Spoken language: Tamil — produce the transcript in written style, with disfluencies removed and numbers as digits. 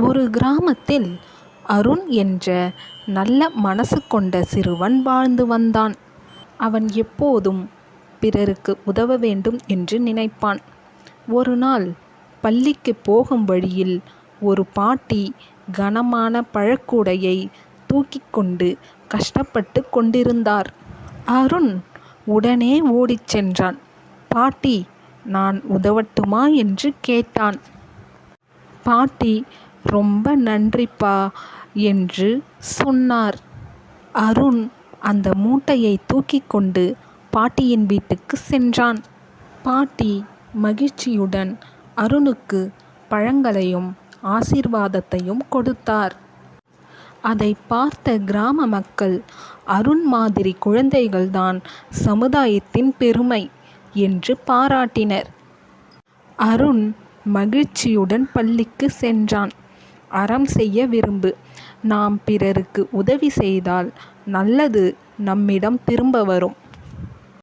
ஒரு கிராமத்தில் அருண் என்ற நல்ல மனசு கொண்ட சிறுவன் வாழ்ந்து வந்தான். அவன் எப்போதும் பிறருக்கு உதவ வேண்டும் என்று நினைப்பான். ஒரு நாள் பள்ளிக்கு போகும் வழியில் ஒரு பாட்டி கனமான பழக்கூடையை தூக்கிக் கொண்டு கஷ்டப்பட்டு கொண்டிருந்தார். அருண் உடனே ஓடிச் சென்றான். பாட்டி, நான் உதவட்டுமா என்று கேட்டான். பாட்டி, ரொம்ப நன்றிப்பா என்று சொன்னார். அருண் அந்த மூட்டையை தூக்கிக் கொண்டு பாட்டியின் வீட்டுக்கு சென்றான். பாட்டி மகிழ்ச்சியுடன் அருணுக்கு பழங்களையும் ஆசீர்வாதத்தையும் கொடுத்தார். அதை பார்த்த கிராம மக்கள், அருண் மாதிரி குழந்தைகள்தான் சமுதாயத்தின் பெருமை என்று பாராட்டினர். அருண் மகிழ்ச்சியுடன் பள்ளிக்கு சென்றான். அறம் செய்ய விரும்பு. நாம் பிறருக்கு உதவி செய்தால் நல்லது நம்மிடம் திரும்ப வரும்.